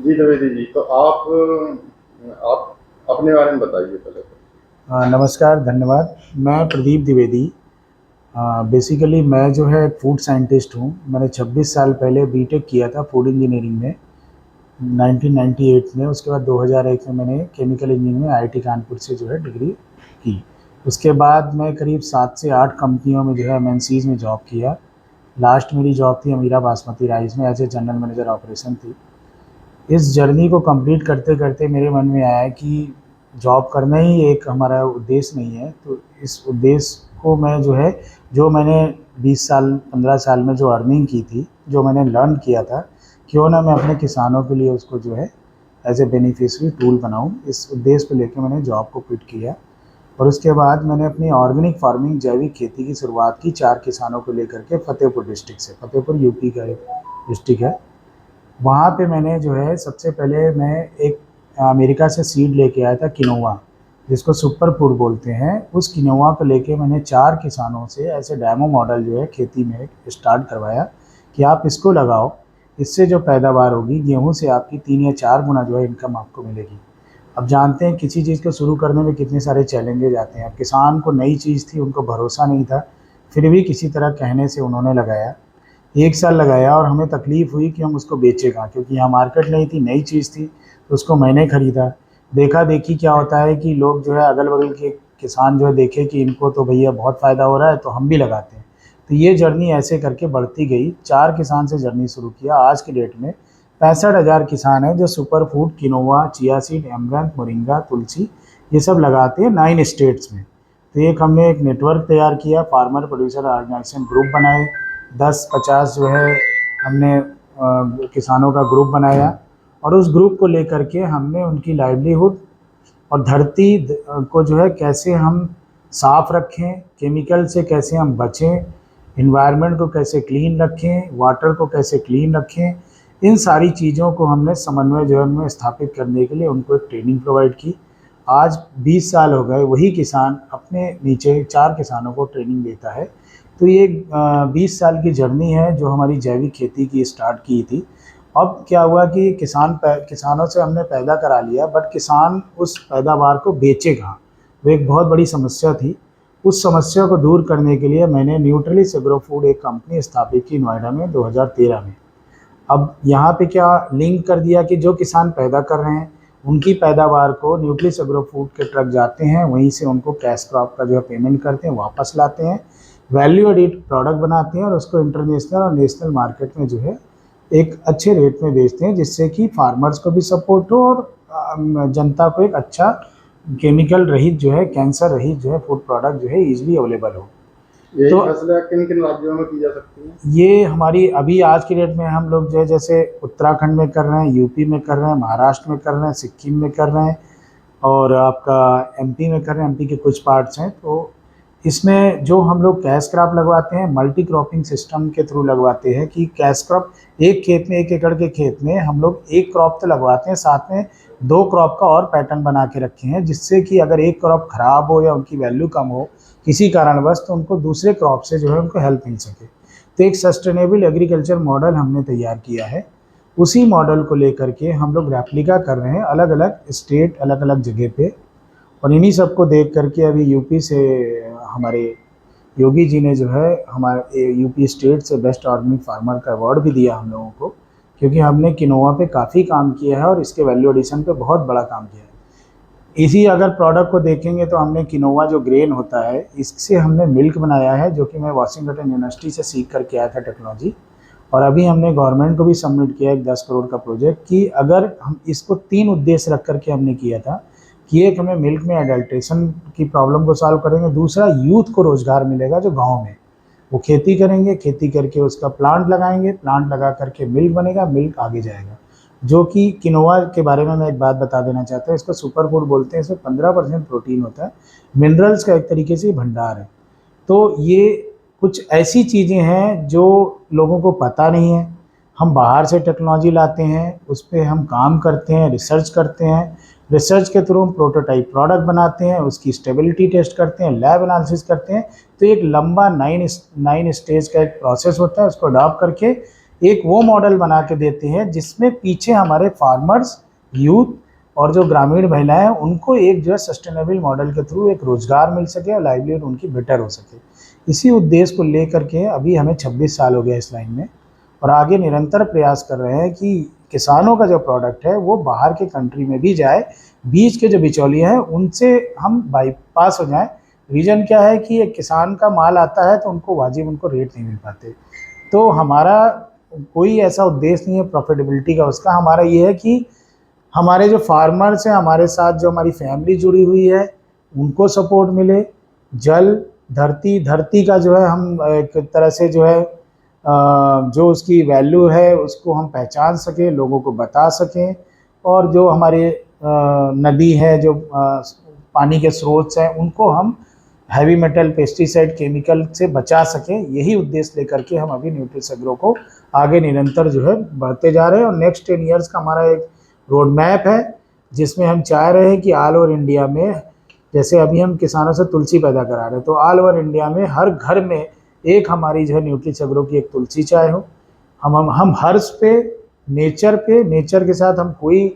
जी द्विवेदी जी, तो आप अपने बारे में बताइए पहले तो। नमस्कार, धन्यवाद। मैं प्रदीप द्विवेदी। बेसिकली मैं जो है फूड साइंटिस्ट हूँ। मैंने 26 साल पहले बीटेक किया था फूड इंजीनियरिंग में 1998 में। उसके बाद 2001 में मैंने केमिकल इंजीनियरिंग में आईआईटी कानपुर से जो है डिग्री की। उसके बाद मैं करीब 7 से 8 कंपनियों में जो है एमएनसीज में जॉब किया। लास्ट मेरी जॉब थी अमीरा बासमती राइस में as a general manager operation थी। इस जर्नी को कंप्लीट करते करते मेरे मन में आया कि जॉब करना ही एक हमारा उद्देश्य नहीं है, तो इस उद्देश्य को मैं जो है, जो मैंने 20 साल 15 साल में जो अर्निंग की थी, जो मैंने लर्न किया था, क्यों ना मैं अपने किसानों के लिए उसको जो है एज ए बेनिफिशियरी टूल बनाऊं। इस उद्देश्य को लेकर मैंने जॉब को क्विट किया और उसके बाद मैंने अपनी ऑर्गेनिक फार्मिंग जैविक खेती की शुरुआत की 4 किसानों को लेकर के फतेहपुर डिस्ट्रिक्ट से। फतेहपुर यूपी का एक डिस्ट्रिक्ट है। वहाँ पे मैंने जो है सबसे पहले मैं एक अमेरिका से सीड लेके आया था किनोवा, जिसको सुपर फूड बोलते हैं। उस किनोवा को लेके मैंने 4 किसानों से ऐसे डेमो मॉडल जो है खेती में स्टार्ट करवाया कि आप इसको लगाओ, इससे जो पैदावार होगी गेहूं से आपकी 3 या 4 गुना जो है इनकम आपको मिलेगी। अब जानते हैं किसी चीज़ को शुरू करने में कितने सारे चैलेंजेज आते हैं। अब किसान को नई चीज़ थी, उनको भरोसा नहीं था, फिर भी किसी तरह कहने से उन्होंने लगाया। 1 साल लगाया और हमें तकलीफ़ हुई कि हम उसको बेचें कहाँ, क्योंकि यहाँ मार्केट नहीं थी, नई चीज़ थी। तो उसको मैंने ख़रीदा। देखा देखी क्या होता है कि लोग जो है अगल बगल के किसान जो है देखे कि इनको तो भैया बहुत फ़ायदा हो रहा है, तो हम भी लगाते हैं। तो ये जर्नी ऐसे करके बढ़ती गई। 4 किसान से जर्नी शुरू किया। आज की डेट में 65,000 किसान हैं जो super food, quinoa, chia seed, amaranth, moringa, तुलसी ये सब लगाते हैं 9 स्टेट्स में। तो एक हमने एक नेटवर्क तैयार किया, फार्मर प्रोड्यूसर ऑर्गेनाइजेशन ग्रुप बनाए। 10-50 जो है हमने किसानों का ग्रुप बनाया और उस ग्रुप को लेकर के हमने उनकी लाइवलीहुड और धरती को जो है कैसे हम साफ रखें, केमिकल से कैसे हम बचें, इन्वायरमेंट को कैसे क्लीन रखें, वाटर को कैसे क्लीन रखें, इन सारी चीज़ों को हमने समन्वय जो है उनमें स्थापित करने के लिए उनको एक ट्रेनिंग प्रोवाइड की। आज 20 साल हो गए, वही किसान अपने नीचे 4 किसानों को ट्रेनिंग देता है। तो ये 20 साल की जर्नी है जो हमारी जैविक खेती की स्टार्ट की थी। अब क्या हुआ कि किसानों से हमने पैदा करा लिया, बट किसान उस पैदावार को बेचे कहाँ, वो एक बहुत बड़ी समस्या थी। उस समस्या को दूर करने के लिए मैंने न्यूट्रिलिस एग्रो फूड एक कंपनी स्थापित की नोएडा में 2013 में। अब यहाँ पे क्या लिंक कर दिया कि जो किसान पैदा कर रहे हैं उनकी पैदावार को न्यूट्रिलिस एग्रो फूड के ट्रक जाते हैं, वहीं से उनको कैश क्रॉप का जो है पेमेंट करते हैं, वापस लाते हैं, वैल्यू एडिड प्रोडक्ट बनाते हैं और उसको इंटरनेशनल और नेशनल मार्केट में जो है एक अच्छे रेट में बेचते हैं, जिससे कि फार्मर्स को भी सपोर्ट हो और जनता को एक अच्छा केमिकल रहित जो है, कैंसर रहित जो है फूड प्रोडक्ट जो है ईजिली अवेलेबल हो। यही तो फसलें किन किन राज्यों में की जा सकती हैं? ये हमारी अभी आज की डेट में हम लोग जो है जैसे उत्तराखंड में कर रहे हैं, यूपी में कर रहे हैं, महाराष्ट्र में कर रहे हैं, सिक्किम में कर रहे हैं और आपका एमपी में कर रहे हैं। एमपी के कुछ पार्ट्स हैं। तो इसमें जो हम लोग कैश क्रॉप लगवाते हैं, मल्टी क्रॉपिंग सिस्टम के थ्रू लगवाते हैं कि कैश क्रॉप एक खेत में, 1 एकड़ के खेत में हम लोग एक क्रॉप तो लगवाते हैं, साथ में 2 क्रॉप का और पैटर्न बना के रखे हैं, जिससे कि अगर एक क्रॉप खराब हो या उनकी वैल्यू कम हो किसी कारणवश, तो उनको दूसरे क्रॉप से जो है उनको हेल्प मिल सके। तो एक सस्टेनेबल एग्रीकल्चर मॉडल हमने तैयार किया है। उसी मॉडल को लेकर के हम लोग रेप्लिका कर रहे हैं अलग अलग स्टेट, अलग अलग जगह पे। और इन्हीं सबको देख करके अभी यूपी से हमारे योगी जी ने जो है हमारे यूपी स्टेट से बेस्ट ऑर्गेनिक फार्मर का अवार्ड भी दिया हम लोगों को, क्योंकि हमने किनोवा पे काफ़ी काम किया है और इसके वैल्यू एडिशन पे बहुत बड़ा काम किया है। इसी अगर प्रोडक्ट को देखेंगे तो हमने किनोवा जो ग्रेन होता है, इससे हमने मिल्क बनाया है, जो कि मैं वाशिंगटन यूनिवर्सिटी से सीख करके आया था टेक्नोलॉजी। और अभी हमने गवर्नमेंट को भी सबमिट किया एक 10 करोड़ का प्रोजेक्ट कि अगर हम इसको 3 उद्देश्य रख करके हमने किया था कि एक हमें मिल्क में एडल्ट्रेशन की प्रॉब्लम को सॉल्व करेंगे, दूसरा यूथ को रोज़गार मिलेगा जो गांव में वो खेती करेंगे, खेती करके उसका प्लांट लगाएंगे, प्लांट लगा करके मिल्क बनेगा, मिल्क आगे जाएगा। जो कि किनोवा के बारे में मैं एक बात बता देना चाहता हूँ, इसको सुपर फूड बोलते हैं। इसमें 15% प्रोटीन होता है, मिनरल्स का एक तरीके से भंडार है। तो ये कुछ ऐसी चीज़ें हैं जो लोगों को पता नहीं है। हम बाहर से टेक्नोलॉजी लाते हैं, उस पर हम काम करते हैं, रिसर्च करते हैं, रिसर्च के थ्रू हम प्रोटोटाइप प्रोडक्ट बनाते हैं, उसकी स्टेबिलिटी टेस्ट करते हैं, लैब एनालिसिस करते हैं। तो एक लंबा 9 स्टेज का एक प्रोसेस होता है, उसको अडॉप्ट करके एक वो मॉडल बना के देते हैं जिसमें पीछे हमारे फार्मर्स, यूथ और जो ग्रामीण महिलाएं हैं उनको एक जो है सस्टेनेबल मॉडल के थ्रू एक रोजगार मिल सके और लाइवलीहुड उनकी बेटर हो सके। इसी उद्देश्य को लेकर के अभी हमें 26 साल हो गया इस लाइन में, और आगे निरंतर प्रयास कर रहे हैं कि किसानों का जो प्रोडक्ट है वो बाहर के कंट्री में भी जाए, बीच के जो बिचौलिए हैं उनसे हम बाईपास हो जाएं। रीज़न क्या है कि एक किसान का माल आता है तो उनको वाजिब उनको रेट नहीं मिल पाते। तो हमारा कोई ऐसा उद्देश्य नहीं है प्रॉफिटेबिलिटी का उसका, हमारा ये है कि हमारे जो फार्मर्स हैं, हमारे साथ जो हमारी फैमिली जुड़ी हुई है, उनको सपोर्ट मिले। जल, धरती का जो है हम एक तरह से जो है जो उसकी वैल्यू है उसको हम पहचान सकें, लोगों को बता सकें, और जो हमारे नदी है, जो पानी के स्रोत हैं, उनको हम हैवी मेटल, पेस्टिसाइड, केमिकल से बचा सकें। यही उद्देश्य लेकर के हम अभी न्यूट्रीसग्रो को आगे निरंतर जो है बढ़ते जा रहे हैं। और नेक्स्ट 10 ईयर्स का हमारा एक रोड मैप है जिसमें हम चाह रहे हैं कि ऑल ओवर इंडिया में, जैसे अभी हम किसानों से तुलसी पैदा करा रहे हैं, तो ऑल ओवर इंडिया में हर घर में एक हमारी जो है न्यूट्रीसग्रो की एक तुलसी चाय हो। हम हर्ष पे, नेचर के साथ हम कोई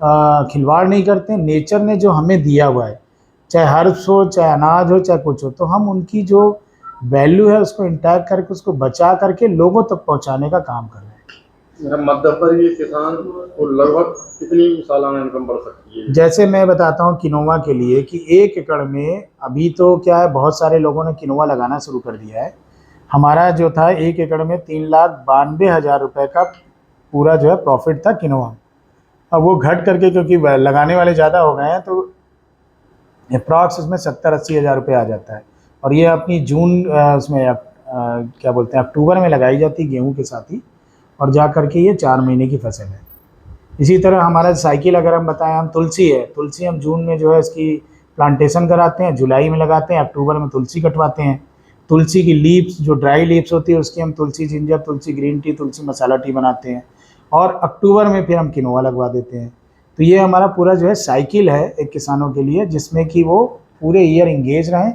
खिलवाड़ नहीं करते। नेचर ने जो हमें दिया हुआ है, चाहे हर्ब्स हो, चाहे अनाज हो, चाहे कुछ हो, तो हम उनकी जो वैल्यू है उसको इंटैक्ट करके, उसको बचा करके लोगों तक पहुंचाने का काम कर रहे हैं। मध्य प्रदेश किसान को लगभग कितनी सालाना इनकम बढ़ सकती है? जैसे मैं बताता हूँ किनोवा के लिए कि 1 एकड़ में अभी तो क्या है, बहुत सारे लोगों ने किनोवा लगाना शुरू कर दिया है। हमारा जो था 1 एकड़ में 3,92,000 रुपये का पूरा जो है प्रॉफिट था किनोवा। अब वो घट करके, क्योंकि लगाने वाले ज़्यादा हो गए हैं, तो अप्रॉक्स उसमें 70-80 हज़ार रुपये आ जाता है। और ये अपनी जून उसमें क्या बोलते हैं, अक्टूबर में लगाई जाती गेहूं के साथ ही, और जा करके ये 4 महीने की फसल है। इसी तरह हमारा साइकिल अगर हम बताएं, हम तुलसी है, तुलसी हम जून में जो है इसकी प्लांटेशन कराते हैं, जुलाई में लगाते हैं, अक्टूबर में तुलसी कटवाते हैं। तुलसी की लीव्स, जो ड्राई लीव्स होती है, उसकी हम तुलसी जिंजर, तुलसी ग्रीन टी, तुलसी मसाला टी बनाते हैं, और अक्टूबर में फिर हम किनोवा लगवा देते हैं। तो ये हमारा पूरा जो है साइकिल है एक किसानों के लिए, जिसमें कि वो पूरे ईयर इंगेज रहें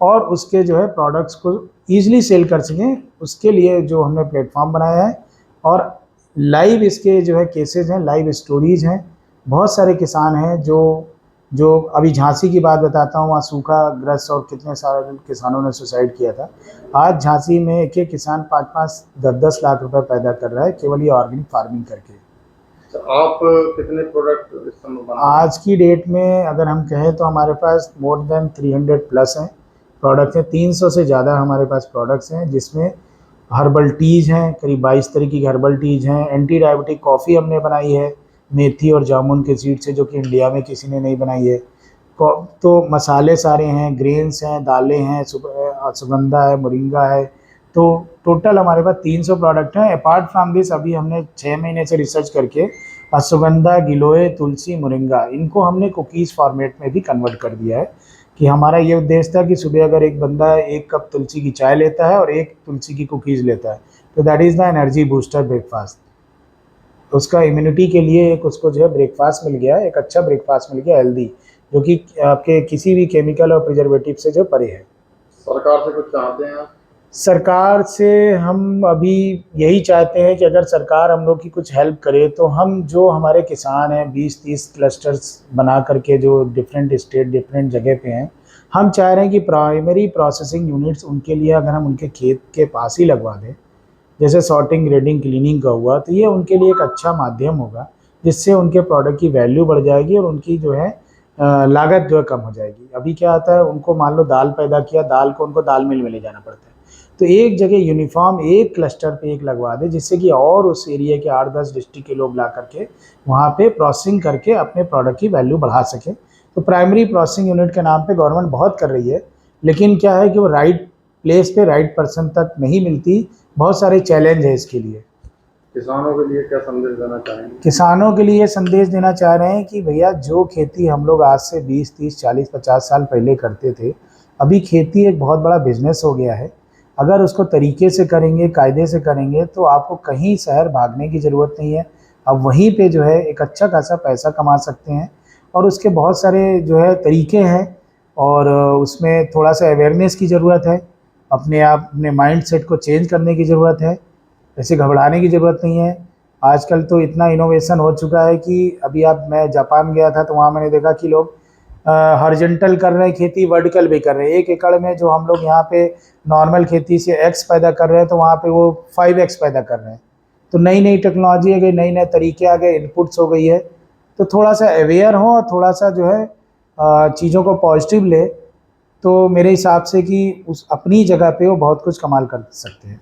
और उसके जो है प्रोडक्ट्स को ईजिली सेल कर सकें। उसके लिए जो हमने प्लेटफॉर्म बनाया है, और लाइव इसके जो है केसेस हैं, लाइव स्टोरीज हैं। बहुत सारे किसान हैं जो अभी झांसी की बात बताता हूँ, वहाँ सूखा ग्रस्त और कितने सारे किसानों ने सुसाइड किया था। आज झांसी में एक एक किसान 5-5, 10-10 लाख रुपए पैदा कर रहा है केवल ये ऑर्गेनिक फार्मिंग करके। तो आप कितने प्रोडक्ट इस समय बना? आज की डेट में अगर हम कहें तो हमारे पास मोर देन 300 प्लस हैं प्रोडक्ट्स हैं। 300 से ज़्यादा हमारे पास प्रोडक्ट्स हैं, जिसमें हर्बल टीज हैं, करीब 22 तरीके की हर्बल टीज हैं। एंटी डायबिटिक कॉफ़ी हमने बनाई है मेथी और जामुन के सीड से, जो कि इंडिया में किसी ने नहीं बनाई है। तो मसाले सारे हैं, ग्रेन्स हैं, दालें हैं, सुगंधा है, मोरिंगा है। तो टोटल हमारे पास 300 प्रोडक्ट हैं। अपार्ट फ्रॉम दिस अभी हमने 6 महीने से रिसर्च करके अश्वगंधा, गिलोय, तुलसी, मोरिंगा, इनको हमने कुकीज़ फॉर्मेट में भी कन्वर्ट कर दिया है। कि हमारा ये उद्देश्य था कि सुबह अगर एक बंदा 1 कप तुलसी की चाय लेता है और 1 तुलसी की कुकीज़ लेता है, तो that is the energy booster breakfast. उसका इम्यूनिटी के लिए एक उसको जो है ब्रेकफास्ट मिल गया, एक अच्छा ब्रेकफास्ट मिल गया हेल्दी, जो कि आपके किसी भी केमिकल और प्रिजर्वेटिव से जो परे है। सरकार से कुछ चाहते हैं आप? सरकार से हम अभी यही चाहते हैं कि अगर सरकार हम लोग की कुछ हेल्प करे, तो हम जो हमारे किसान हैं 20-30 क्लस्टर्स बना करके जो डिफरेंट स्टेट, डिफरेंट जगह पे हैं, हम चाह रहे हैं कि प्राइमरी प्रोसेसिंग यूनिट्स उनके लिए अगर हम उनके खेत के पास ही लगवा दें, जैसे सॉर्टिंग, ग्रेडिंग, क्लीनिंग का हुआ, तो ये उनके लिए एक अच्छा माध्यम होगा, जिससे उनके प्रोडक्ट की वैल्यू बढ़ जाएगी और उनकी जो है लागत जो है कम हो जाएगी। अभी क्या आता है, उनको मान लो दाल पैदा किया, दाल को उनको दाल मिल में ले जाना पड़ता है, तो एक जगह यूनिफॉर्म एक क्लस्टर पे एक लगवा दे, जिससे कि और उस एरिया के 8-10 डिस्ट्रिक्ट के लोग ला करके वहाँ पे प्रोसेसिंग करके अपने प्रोडक्ट की वैल्यू बढ़ा सकें। तो प्राइमरी प्रोसेसिंग यूनिट के नाम पे गवर्नमेंट बहुत कर रही है, लेकिन क्या है कि वो राइट प्लेस पे राइट पर्सन तक नहीं मिलती। बहुत सारे चैलेंज है इसके लिए। किसानों के लिए क्या संदेश देना चाहेंगे? किसानों के लिए संदेश देना चाह रहे हैं कि भैया, जो खेती हम लोग आज से 20, 30, 40, 50 साल पहले करते थे, अभी खेती एक बहुत बड़ा बिजनेस हो गया है। अगर उसको तरीके से करेंगे, कायदे से करेंगे, तो आपको कहीं शहर भागने की ज़रूरत नहीं है। अब वहीं पे जो है एक अच्छा खासा पैसा कमा सकते हैं, और उसके बहुत सारे जो है तरीके हैं, और उसमें थोड़ा सा अवेयरनेस की ज़रूरत है, अपने माइंड सेट को चेंज करने की ज़रूरत है। ऐसे घबराने की ज़रूरत नहीं है। आजकल तो इतना इनोवेशन हो चुका है कि अभी मैं जापान गया था तो वहाँ मैंने देखा कि लोग हॉरिजॉन्टल कर रहे हैं खेती, वर्टिकल भी कर रहे हैं। 1 एकड़ में जो हम लोग यहाँ पे नॉर्मल खेती से x पैदा कर रहे हैं तो वहाँ पे वो 5x पैदा कर रहे हैं। तो नई नई टेक्नोलॉजी आ गई, नए नए तरीके आ गए, इनपुट्स हो गई है। तो थोड़ा सा अवेयर हो और थोड़ा सा जो है चीज़ों को पॉजिटिव ले, तो मेरे हिसाब से कि उस अपनी जगह पे वो बहुत कुछ कमाल कर सकते हैं।